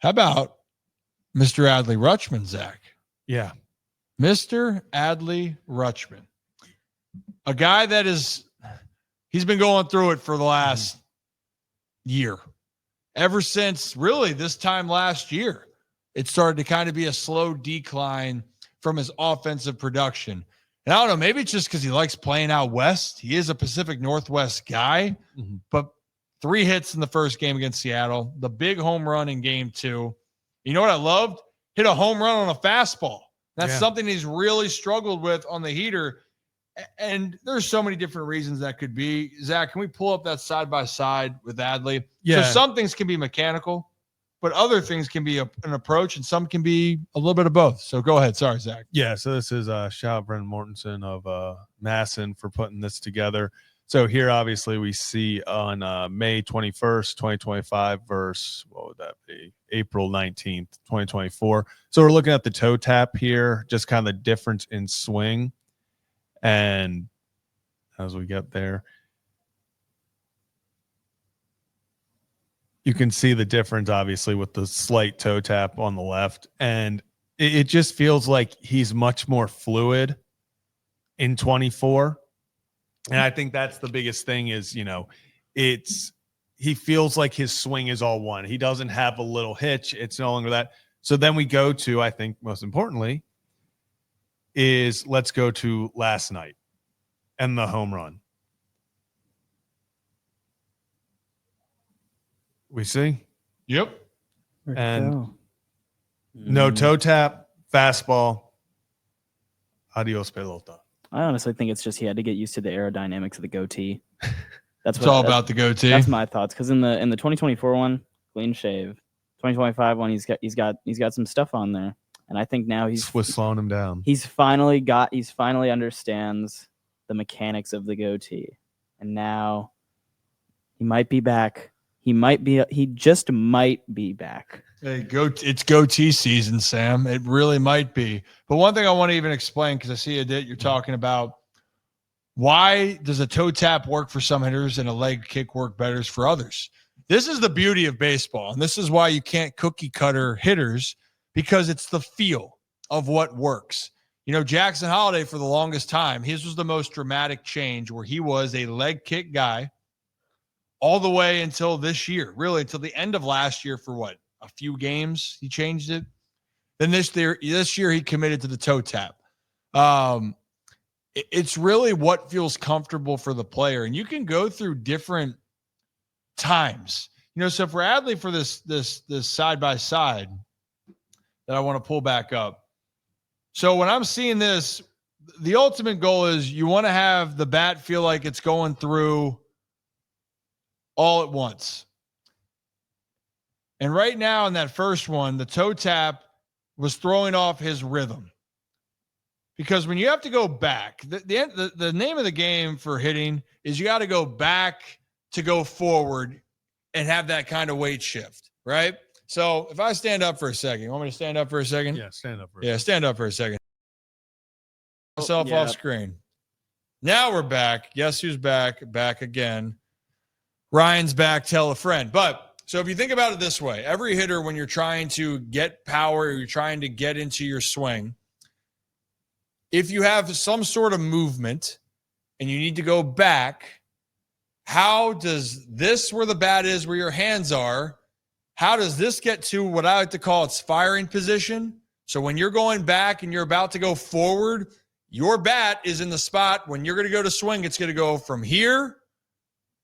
How about Mr. Adley Rutschman, Zach? Yeah. Mr. Adley Rutschman. A guy that he's been going through it for the last year. Ever since really this time last year, it started to kind of be a slow decline from his offensive production. And I don't know, maybe it's just because he likes playing out west. He is a Pacific Northwest guy, but 3 hits in the first game against Seattle, the big home run in game 2. You know what I loved? Hit a home run on a fastball. That's something he's really struggled with on the heater. And there's so many different reasons that could be. Zach, can we pull up that side-by-side with Adley? Yeah. So some things can be mechanical, but other things can be an approach, and some can be a little bit of both. So go ahead. Sorry, Zach. Yeah, so this is shout out Brendan Mortensen of Masson for putting this together. So here, obviously, we see on May 21st, 2025 versus, what would that be? April 19th, 2024. So we're looking at the toe tap here, just kind of the difference in swing. And as we get there, you can see the difference, obviously, with the slight toe tap on the left. And it just feels like he's much more fluid in 24. And I think that's the biggest thing is, he feels like his swing is all one. He doesn't have a little hitch. It's no longer that. So then we go to, I think most importantly, is let's go to last night and the home run. We see? Yep. And no toe tap, fastball. Adios, pelota. I honestly think it's just he had to get used to the aerodynamics of the goatee. It's all about the goatee. That's my thoughts. Because in the 2024 one, clean shave. 2025 one, he's got some stuff on there. And I think now he's slowing him down. He's finally understands the mechanics of the goatee. And now he might be back. He just might be back. Hey, it's goatee season, Sam. It really might be. But one thing I want to even explain, because I see you're talking about why does a toe tap work for some hitters and a leg kick work better for others? This is the beauty of baseball. And this is why you can't cookie cutter hitters, because it's the feel of what works. Jackson Holliday, for the longest time, his was the most dramatic change, where he was a leg kick guy all the way until this year, really until the end of last year for a few games he changed it. Then this year he committed to the toe tap. It's really what feels comfortable for the player. And you can go through different times. So for Adley, for this side-by-side that I want to pull back up. So when I'm seeing this, the ultimate goal is you want to have the bat feel like it's going through all at once. And right now in that first one, the toe tap was throwing off his rhythm. Because when you have to go back, the name of the game for hitting is you got to go back to go forward and have that kind of weight shift, right? So if I stand up for a second, you want me to stand up for a second? Yeah, stand up for a second. Yeah, stand up for a second. Myself off screen. Now we're back. Guess who's back? Back again. Ryan's back. Tell a friend. But so if you think about it this way, every hitter, when you're trying to get power, or you're trying to get into your swing, if you have some sort of movement and you need to go back, how does this, where the bat is, where your hands are, how does this get to what I like to call its firing position? So when you're going back and you're about to go forward, your bat is in the spot when you're going to go to swing. It's going to go from here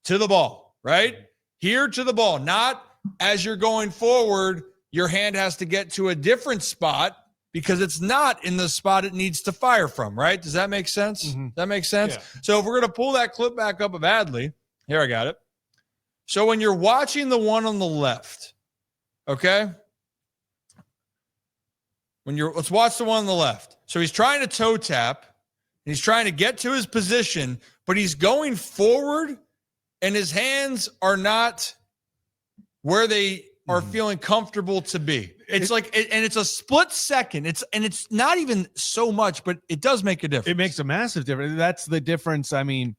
to the ball, right? Here to the ball. Not as you're going forward, your hand has to get to a different spot because it's not in the spot it needs to fire from, right? Does that make sense? Mm-hmm. That makes sense? Yeah. So if we're going to pull that clip back up of Adley, here I got it. So when you're watching the one on the left, okay? Let's watch the one on the left. So he's trying to toe tap, and he's trying to get to his position, but he's going forward, and his hands are not where they are feeling comfortable to be. It's and it's a split second. It's not even so much, but it does make a difference. It makes a massive difference. That's the difference. I mean,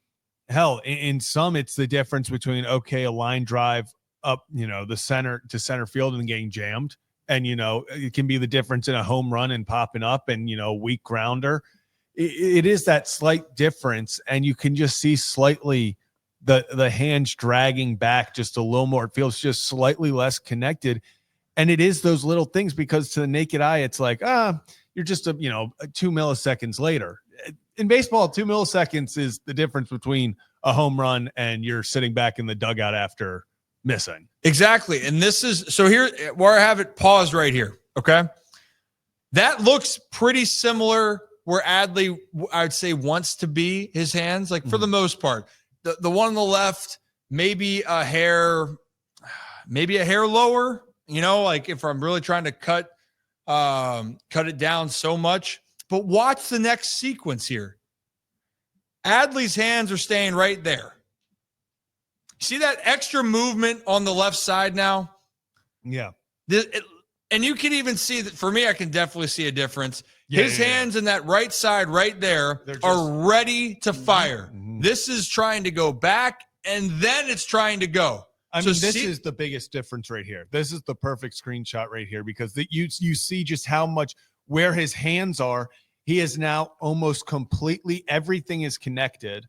hell, in some, it's the difference between, a line drive up, the center to center field and getting jammed. And, it can be the difference in a home run and popping up and, a weak grounder. It is that slight difference. And you can just see slightly the hands dragging back just a little more. It feels just slightly less connected. And it is those little things, because to the naked eye, it's like, you're just 2 milliseconds later. In baseball, 2 milliseconds is the difference between a home run and you're sitting back in the dugout after missing. Exactly. And this is, so here where I have it paused right here. Okay. That looks pretty similar where Adley, I would say, wants to be his hands, like for the most part. The one on the left, maybe a hair lower, like if I'm really trying to cut it down so much. But watch the next sequence here. Adley's hands are staying right there. See that extra movement on the left side now? Yeah. And you can even see that, for me, I can definitely see a difference. His hands in that right side right there are ready to fire. Mm-hmm. This is trying to go back, and then it's trying to go. This is the biggest difference right here. This is the perfect screenshot right here, because you see just how much where his hands are. He is now almost completely, everything is connected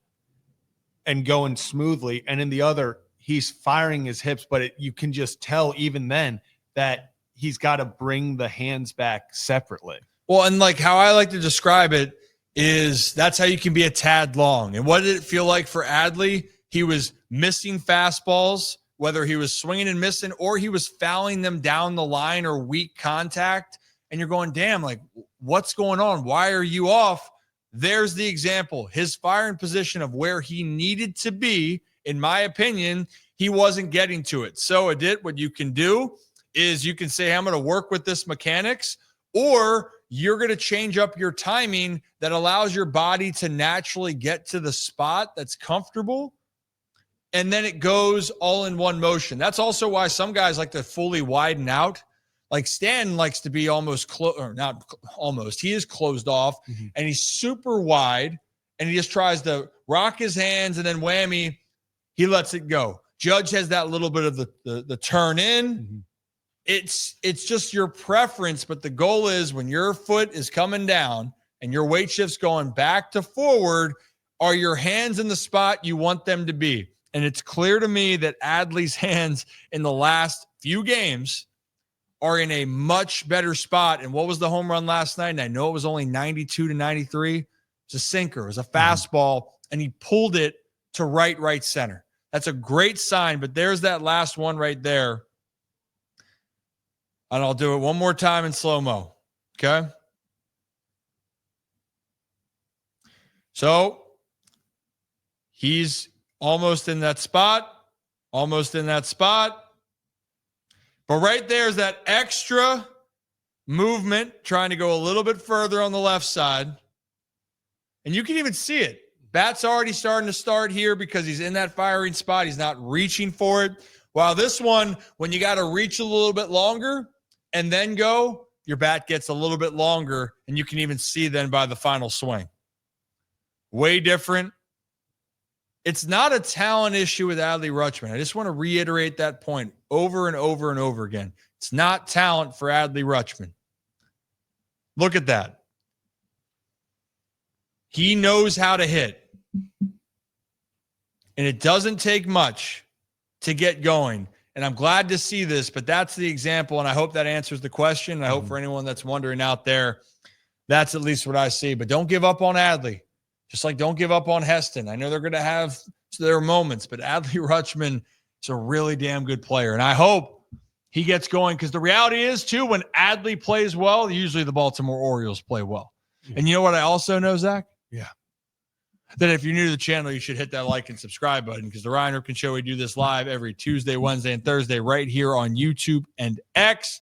and going smoothly. And in the other, he's firing his hips, but you can just tell even then that he's got to bring the hands back separately. Well, and like how I like to describe it is that's how you can be a tad long. And what did it feel like for Adley? He was missing fastballs, whether he was swinging and missing or he was fouling them down the line or weak contact. And you're going, damn, like, what's going on? Why are you off? There's the example. His firing position of where he needed to be, in my opinion, he wasn't getting to it. So what you can do is you can say, hey, I'm going to work with this mechanics, or you're going to change up your timing that allows your body to naturally get to the spot that's comfortable. And then it goes all in one motion. That's also why some guys like to fully widen out. Like Stan likes to be almost or not almost. He is closed off, and he's super wide, and he just tries to rock his hands, and then whammy, he lets it go. Judge has that little bit of the turn in. Mm-hmm. It's just your preference, but the goal is when your foot is coming down and your weight shift's going back to forward, are your hands in the spot you want them to be? And it's clear to me that Adley's hands in the last few games are in a much better spot. And what was the home run last night? And I know it was only 92 to 93. It's a sinker. It was a fastball, and he pulled it to right center. That's a great sign, but there's that last one right there. And I'll do it one more time in slow-mo, okay? So he's almost in that spot. But right there is that extra movement, trying to go a little bit further on the left side. And you can even see it. Bat's already starting to start here because he's in that firing spot. He's not reaching for it. While this one, when you got to reach a little bit longer and then go, your bat gets a little bit longer, and you can even see then by the final swing. Way different. It's not a talent issue with Adley Rutschman. I just want to reiterate that point over and over and over again. It's not talent for Adley Rutschman. Look at that. He knows how to hit. And it doesn't take much to get going. And I'm glad to see this, but that's the example, and I hope that answers the question. And I hope for anyone that's wondering out there, that's at least what I see. But don't give up on Adley. Just like don't give up on Heston. I know they're going to have their moments, but Adley Rutschman is a really damn good player. And I hope he gets going, because the reality is, too, when Adley plays well, usually the Baltimore Orioles play well. And you know what I also know, Zach? Yeah. That if you're new to the channel, you should hit that like and subscribe button, because the Ryan Ripken Show, we do this live every Tuesday, Wednesday, and Thursday right here on YouTube and X.